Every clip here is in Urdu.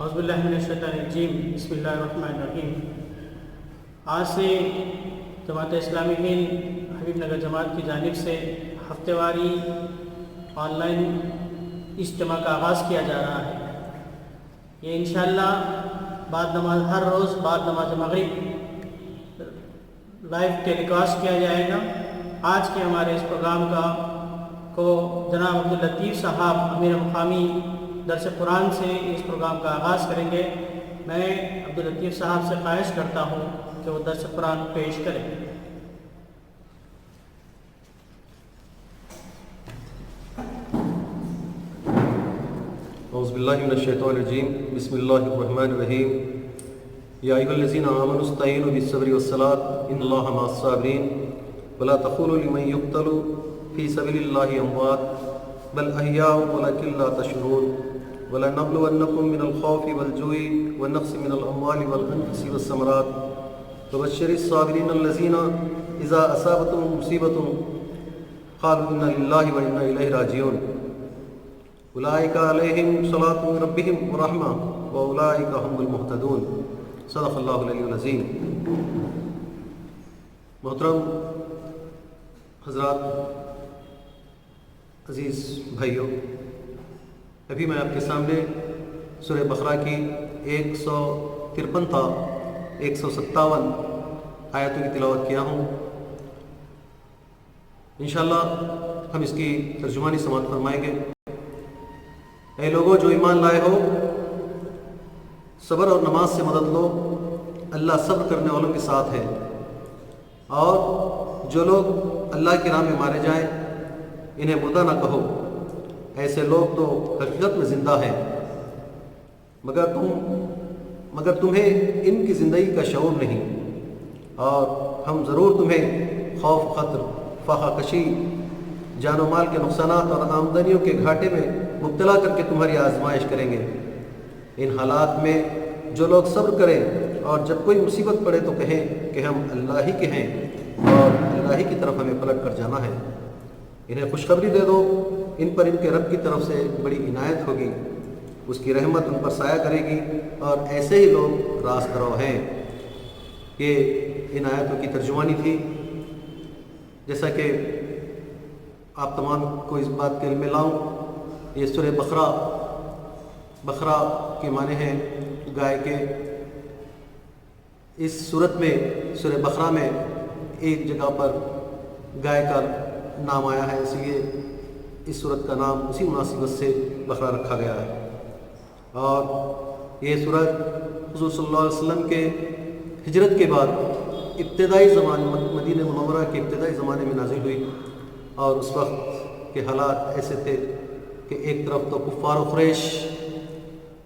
اعوذ باللہ من الشیطان الرجیم، بسم اللہ الرحمن الرحیم۔ آج سے جماعت اسلامی ہند حبیب نگر جماعت کی جانب سے ہفتہ واری آن لائن اجتماع کا آغاز کیا جا رہا ہے۔ یہ انشاءاللہ بعد نماز ہر روز بعد نماز مغرب لائیو ٹیلی کاسٹ کیا جائے گا۔ آج کے ہمارے اس پروگرام کو جناب عبداللطیف صاحب امیر مقامی درس قرآن سے اس پروگرام کا آغاز کریں گے۔ میں عبداللطیف صاحب سے خواہش کرتا ہوں کہ وہ درس قرآن پیش کریں۔ اعوذ باللہ من الشیطان الرجیم، بسم اللہ الرحمن الرحیم۔ یا ایھا الذین آمنوا استعینوا بالصبر والصلاۃ ان اللہ مع الصابرین ولا تقولوا لمن یقتل فی سبیل اللہ اموات بل احیاء ولکن لا تشعرون وَلَنَبْلُوَنَّكُم مِّنَ الْخَوْفِ وَالْجُوعِ وَالنَّقْصِ مِّنَ الْأَمْوَالِ وَالْأَنفُسِ وَالثَّمَرَاتِ وَبَشِّرِ الصَّابِرِينَ الَّذِينَ إِذَا أَصَابَتْهُمْ مُصِيبَةٌ قَالُوا إِنَّا لِلَّهِ وَإِنَّا إِلَيْهِ رَاجِعُونَ أُولَٰئِكَ عَلَيْهِمْ صَلَاةٌ مِّن رَّبِّهِمْ وَرَحْمَةٌ وَأُولَٰئِكَ هُمُ الْمُهْتَدُونَ۔ صدق اللہ العلی العظیم۔ محترم حضرات، عزیز بھائیوں، ابھی میں آپ کے سامنے سورہ بقرہ کی 153 تا 157 آیتوں کی تلاوت کیا ہوں۔ انشاءاللہ ہم اس کی ترجمانی سماعت فرمائیں گے۔ اے لوگوں جو ایمان لائے ہو، صبر اور نماز سے مدد لو، اللہ صبر کرنے والوں کے ساتھ ہے۔ اور جو لوگ اللہ کی راہ میں مارے جائیں انہیں مردہ نہ کہو، ایسے لوگ تو حقیقت میں زندہ ہیں، مگر تمہیں ان کی زندگی کا شعور نہیں، اور ہم ضرور تمہیں خوف، خطر، فاقہ کشی، جان و مال کے نقصانات اور آمدنیوں کے گھاٹے میں مبتلا کر کے تمہاری آزمائش کریں گے۔ ان حالات میں جو لوگ صبر کریں اور جب کوئی مصیبت پڑے تو کہیں کہ ہم اللہ ہی کے ہیں اور اللہ ہی کی طرف ہمیں پلٹ کر جانا ہے۔ انہیں خوشخبری دے دو، ان پر ان کے رب کی طرف سے بڑی عنایت ہوگی، اس کی رحمت ان پر سایہ کرے گی، اور ایسے ہی لوگ راست رو ہیں۔ یہ ان آیتوں کی ترجمانی تھی۔ جیسا کہ آپ تمام کو اس بات کے علم میں لاؤں، یہ سورہ بقرہ کے معنی ہیں گائے کے۔ اس صورت میں سورہ بقرہ میں ایک جگہ پر گائے کا نام آیا ہے، اس لیے اس صورت کا نام اسی مناسبت سے بقرہ رکھا گیا ہے۔ اور یہ صورت حضور صلی اللہ علیہ وسلم کے ہجرت کے بعد ابتدائی زمانے مدینہ منورہ کے ابتدائی زمانے میں نازل ہوئی، اور اس وقت کے حالات ایسے تھے کہ ایک طرف تو کفار و قریش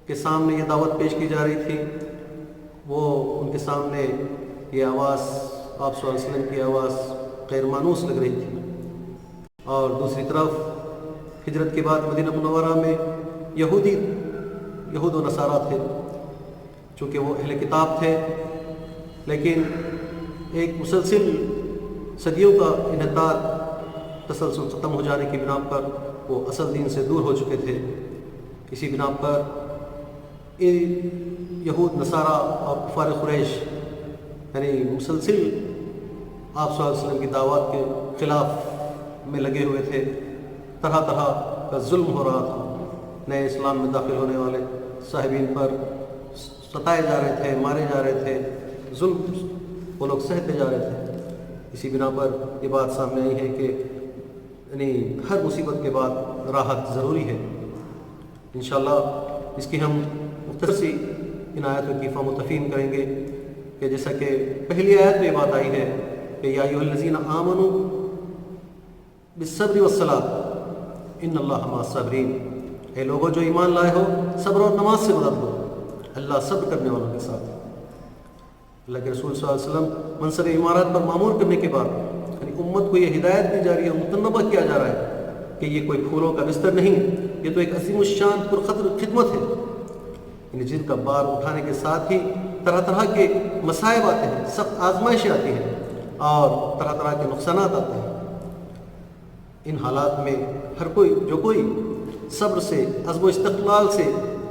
کے سامنے یہ دعوت پیش کی جا رہی تھی، وہ ان کے سامنے یہ آواز، آپ صلی اللہ علیہ وسلم کی آواز غیر مانوس لگ رہی تھی، اور دوسری طرف ہجرت کے بعد مدینہ منورہ میں یہود و نصارہ تھے، چونکہ وہ اہل کتاب تھے، لیکن ایک مسلسل صدیوں کا انحطاط تسلسل ختم ہو جانے کی بنا پر وہ اصل دین سے دور ہو چکے تھے۔ اسی بنا پر یہود، نصارہ اور کفار قریش یعنی مسلسل آپ صلی اللہ علیہ وسلم کی دعوت کے خلاف میں لگے ہوئے تھے، طرح طرح کا ظلم ہو رہا تھا۔ نئے اسلام میں داخل ہونے والے صاحبین پر ستائے جا رہے تھے، مارے جا رہے تھے، ظلم وہ لوگ سہتے جا رہے تھے۔ اسی بنا پر یہ بات سامنے آئی ہے کہ یعنی ہر مصیبت کے بعد راحت ضروری ہے۔ انشاءاللہ اس کی ہم مختصر سی ان آیتوں کی فہم و تفہیم کریں گے کہ جیسا کہ پہلی آیت میں یہ بات آئی ہے کہ یا ایھا الذین آمنوا بالصبر والصلاۃ ان اللہ مع الصابرین، اے لوگوں جو ایمان لائے ہو، صبر اور نماز سے مدد لو، اللہ صبر کرنے والوں کے ساتھ۔ اللہ کے رسول صلی اللہ علیہ وسلم منصب امارات پر معمور کرنے کے بعد یعنی امت کو یہ ہدایت دی جا رہی ہے، متنبہ کیا جا رہا ہے کہ یہ کوئی پھولوں کا بستر نہیں، یہ تو ایک عظیم الشان پرقدر خدمت ہے، یعنی جن کا بار اٹھانے کے ساتھ ہی طرح طرح کے مصائب آتے ہیں، سخت آزمائشیں آتی ہیں، اور طرح طرح کے نقصانات آتے ہیں۔ ان حالات میں ہر کوئی جو کوئی صبر سے، عزم و استقلال سے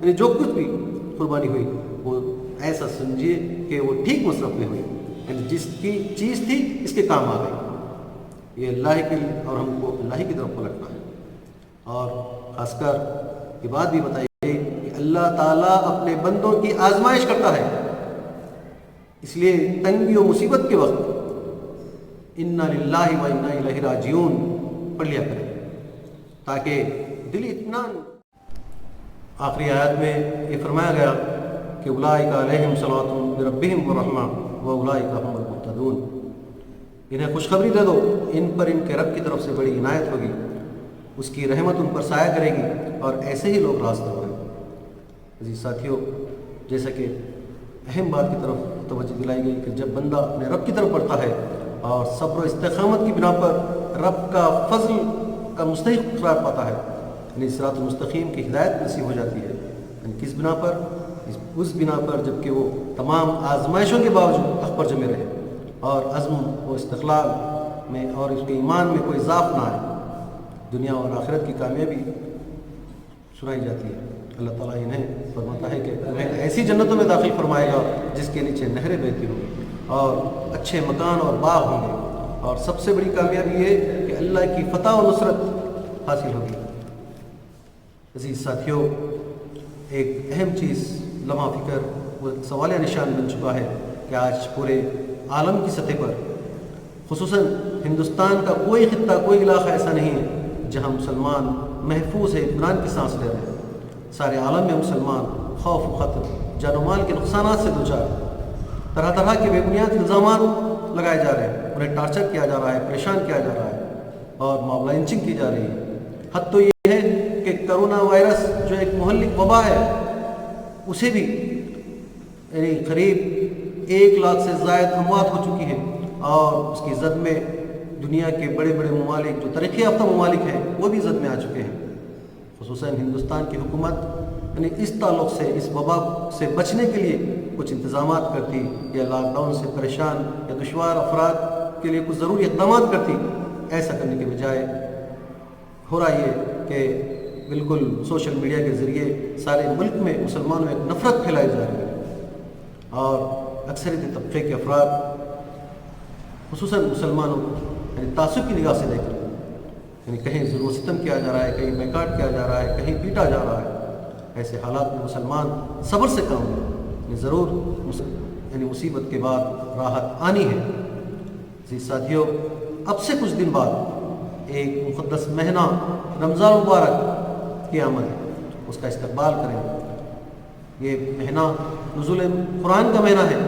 یعنی جو کچھ بھی قربانی ہوئی وہ ایسا سمجھیے کہ وہ ٹھیک مصرف میں ہوئی، یعنی جس کی چیز تھی اس کے کام آ گئی، یہ اللہ کے لیے اور ہم کو اللہ کی طرف پلٹنا ہے۔ اور خاص کر یہ بات بھی بتائی گئی کہ اللہ تعالیٰ اپنے بندوں کی آزمائش کرتا ہے، اس لیے تنگی و مصیبت کے وقت انا للہ و انا الیہ راجعون پڑھ لیا کریں تاکہ دلی اطمینان۔ آخری آیت میں یہ فرمایا گیا کہ اولئک علیہم صلوات من ربہم ورحمہ واولئک هم المہتدون، انہیں خوشخبری دے دو، ان پر ان کے رب کی طرف سے بڑی عنایت ہوگی، اس کی رحمت ان پر سایہ کرے گی اور ایسے ہی لوگ راستہ ہوئے۔ عزیز ساتھیوں، جیسا کہ اہم بات کی طرف توجہ دلائی گئی کہ جب بندہ اپنے رب کی طرف بڑھتا ہے اور صبر و استقامت کی بنا پر رب کا فضل کا مستحق قرار پاتا ہے، یعنی صراط المستقیم کی ہدایت نصیب ہو جاتی ہے، یعنی کس بنا پر؟ اس بنا پر جب کہ وہ تمام آزمائشوں کے باوجود حق پر جمے رہے اور عزم و استقلال میں اور اس کے ایمان میں کوئی ضعف نہ آئے، دنیا اور آخرت کی کامیابی سنائی جاتی ہے۔ اللہ تعالیٰ انہیں فرماتا ہے کہ انہیں ایسی جنتوں میں داخل فرمائے گا جس کے نیچے نہریں بہتی ہوں گی اور اچھے مکان اور باغ ہوں گے، اور سب سے بڑی کامیابی یہ کہ اللہ کی فتح و نصرت حاصل ہوگی۔ عزیز ساتھیوں، ایک اہم چیز لمحہ فکر وہ سوال نشان بن چکا ہے کہ آج پورے عالم کی سطح پر خصوصاً ہندوستان کا کوئی خطہ، کوئی علاقہ ایسا نہیں ہے جہاں مسلمان محفوظ ہے، اطمینان کی سانس لے رہے ہیں۔ سارے عالم میں مسلمان خوف و خطر، جان و مال کے نقصانات سے دوچار، طرح طرح کے بے بنیاد الزامات لگائے جا رہے ہیں، انہیں ٹارچر کیا جا رہا ہے، پریشان کیا جا رہا ہے اور موب لنچنگ کی جا رہی ہے۔ حد تو یہ ہے کہ کرونا وائرس جو ایک مہلک وبا ہے اسے بھی یعنی قریب 1 لاکھ سے زائد اموات ہو چکی ہیں، اور اس کی زد میں دنیا کے بڑے بڑے ممالک جو ترقی یافتہ ممالک ہیں وہ بھی زد میں آ چکے ہیں۔ خصوصاً ہندوستان کی حکومت یعنی اس تعلق سے، اس وبا سے بچنے کے لیے کچھ انتظامات کرتی یا لاک ڈاؤن سے پریشان یا دشوار افراد کے لیے کچھ ضروری اقدامات کرتی، ایسا کرنے کے بجائے ہو رہا یہ کہ بالکل سوشل میڈیا کے ذریعے سارے ملک میں مسلمانوں میں ایک نفرت پھیلائی جا رہی ہے، اور اکثریتی طبقے کے افراد خصوصاً مسلمانوں یعنی تعصب کی نگاہ سے دیکھ رہے ہیں، یعنی کہیں ظلم و ستم کیا جا رہا ہے، کہیں بیکاٹ کیا جا رہا ہے، کہیں پیٹا جا رہا ہے۔ ایسے حالات میں مسلمان صبر سے کام لیں، یعنی ضرور یعنی مصیبت کے بعد راحت آنی ہے۔ عزیز ساتھیوں، اب سے کچھ دن بعد ایک مقدس مہینہ رمضان مبارک کی آمد ہے، اس کا استقبال کریں۔ یہ مہینہ نزول قرآن کا مہینہ ہے،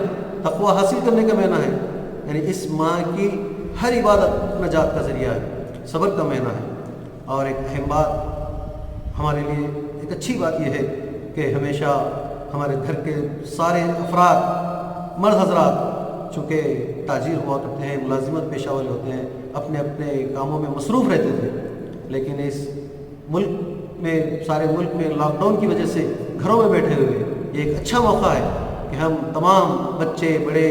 تقوی حاصل کرنے کا مہینہ ہے، یعنی اس ماہ کی ہر عبادت نجات کا ذریعہ ہے، صبر کا مہینہ ہے۔ اور ایک اہم بات ہمارے لیے ایک اچھی بات یہ ہے کہ ہمیشہ ہمارے گھر کے سارے افراد، مرد حضرات چونکہ تاجر ہوا کرتے ہیں، ملازمت پیشہ والے ہوتے ہیں، اپنے اپنے کاموں میں مصروف رہتے تھے، لیکن اس ملک میں، سارے ملک میں لاک ڈاؤن کی وجہ سے گھروں میں بیٹھے ہوئے یہ ایک اچھا موقع ہے کہ ہم تمام بچے، بڑے،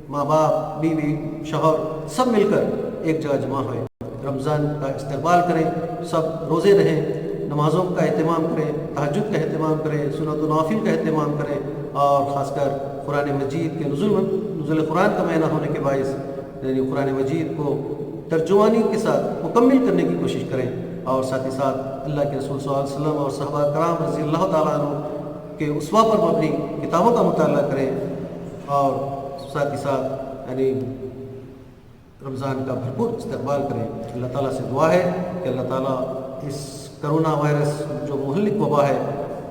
ماں باپ، بیوی، شوہر سب مل کر ایک جگہ جمع ہوئے، رمضان کا استقبال کریں، سب روزے رہیں، نمازوں کا اہتمام کریں، تہجد کا اہتمام کریں، سنت و نوافل کا اہتمام کریں، اور خاص کر قرآن مجید کے نزول قرآن کا مہینہ ہونے کے باعث یعنی قرآن مجید کو ترجمانی کے ساتھ مکمل کرنے کی کوشش کریں، اور ساتھ ہی ساتھ اللہ کے رسول صلی اللہ علیہ وسلم اور صحابہ کرام رضی اللہ تعالیٰ عنہ کے اسوہ پر مبنی کتابوں کا مطالعہ کریں، اور ساتھ ہی ساتھ یعنی رمضان کا بھرپور استقبال کریں۔ اللہ تعالیٰ سے دعا ہے کہ اللہ تعالیٰ اس کرونا وائرس جو مہلک وبا ہے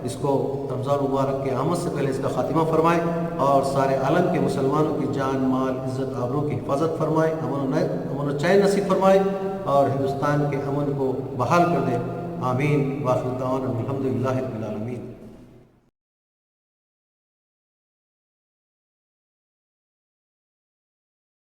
اس کو رمضان مبارک کے آمد سے پہلے اس کا خاتمہ فرمائے، اور سارے عالم کے مسلمانوں کی جان، مال، عزت، آبرو کی حفاظت فرمائے، امن و چین نصیب فرمائے، اور ہندوستان کے امن کو بحال کر دے۔ آمین۔ وآخر دعوانا الحمدللہ رب العالمین۔